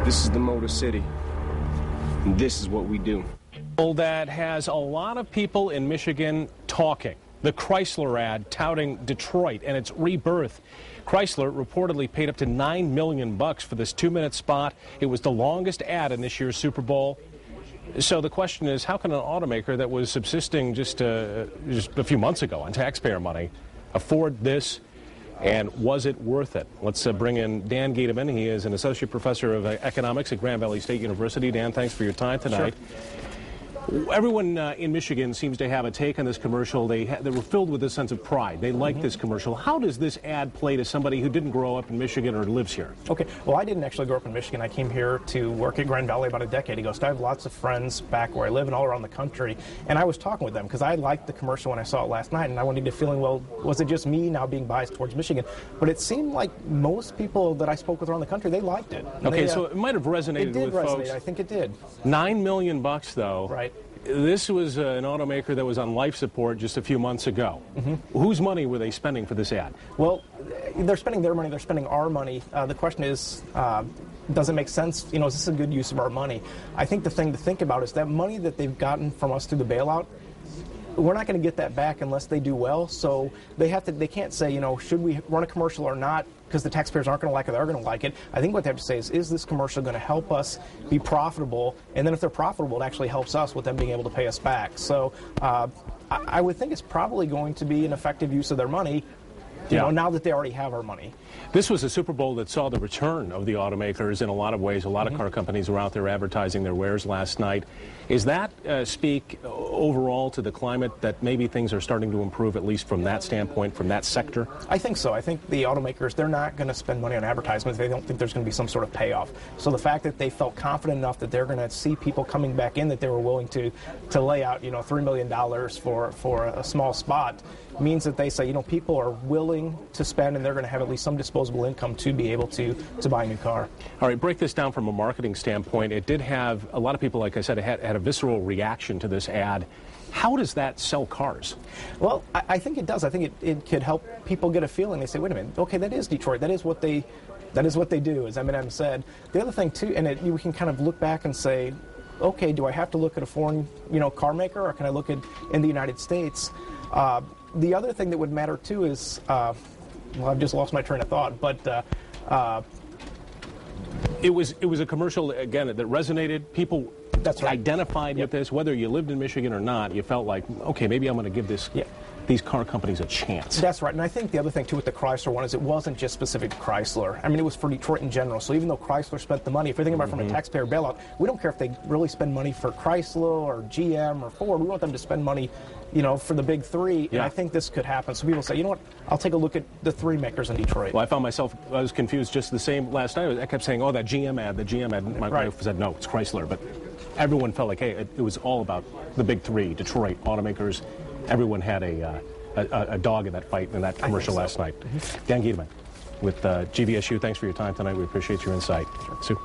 This is the Motor City. And this is what we do. That has a lot of people in Michigan talking. The Chrysler ad touting Detroit and its rebirth. Chrysler reportedly paid up to $9 million for this 2-minute spot. It was the longest ad in this year's Super Bowl. So the question is, how can an automaker that was subsisting just a few months ago on taxpayer money afford this, and was it worth it? Let's bring in Dan Giedemann. He is an associate professor of economics at Grand Valley State University. Dan, thanks for your time tonight. Sure. Everyone in Michigan seems to have a take on this commercial. They were filled with a sense of pride. They like this commercial. How does this ad play to somebody who didn't grow up in Michigan or lives here? Okay, well, I didn't actually grow up in Michigan. I came here to work at Grand Valley about a decade ago, so I have lots of friends back where I live and all around the country. And I was talking with them because I liked the commercial when I saw it last night, and I wanted to feeling, well, was it just me now being biased towards Michigan? But it seemed like most people that I spoke with around the country, they liked it. Okay, so it might have resonated with folks. It did resonate. I think it did. $9 million, though. Right. This was an automaker that was on life support just a few months ago. Whose money were they spending for this ad? Well, they're spending their money. They're spending our money. The question is, does it make sense? You know, is this a good use of our money? I think the thing to think about is that money that they've gotten from us through the bailout, we're not going to get that back unless they do well. So they can't say, you know, should we run a commercial or not, because the taxpayers aren't going to like it, they're going to like it. I think what they have to say is this commercial going to help us be profitable? And then if they're profitable, it actually helps us with them being able to pay us back. So I would think it's probably going to be an effective use of their money, you know, now that they already have our money. This was a Super Bowl that saw the return of the automakers in a lot of ways. A lot of car companies were out there advertising their wares last night. Is that speak overall to the climate that maybe things are starting to improve, at least from that standpoint, from that sector? I think so. I think the automakers, they're not going to spend money on advertisements. They don't think there's going to be some sort of payoff. So the fact that they felt confident enough that they're going to see people coming back in, that they were willing to lay out, you know, $3 million for a small spot, means that they say, you know, people are willing to spend and they're going to have at least some disposable income to be able to buy a new car. All right, break this down from a marketing standpoint. It did have a lot of people, like I said, had a visceral reaction to this ad. How does that sell cars? Well, I think it does. I think it could help people get a feeling. They say, wait a minute, okay, that is Detroit. That is what they do, as Eminem said. The other thing, too, and you can kind of look back and say, okay, do I have to look at a foreign, you know, car maker, or can I look at in the United States? The other thing that would matter, too, is, well, I've just lost my train of thought, but it was a commercial, again, that resonated. People identified with this. Whether you lived in Michigan or not, you felt like, okay, maybe I'm going to give these car companies a chance. That's right. And I think the other thing, too, with the Chrysler one is it wasn't just specific to Chrysler. I mean, it was for Detroit in general. So even though Chrysler spent the money, if you're thinking about it from a taxpayer bailout, we don't care if they really spend money for Chrysler or GM or Ford. We want them to spend money, you know, for the big three. And I think this could happen. So people say, you know what, I'll take a look at the three makers in Detroit. Well, I found myself, I was confused just the same last night. I kept saying, oh, that GM ad, the GM ad. My wife said, no, it's Chrysler. But everyone felt like, hey, it was all about the big three, Detroit automakers. Everyone had a dog in that fight in that commercial last night. Dan Giedemann with GVSU, thanks for your time tonight. We appreciate your insight. Sue.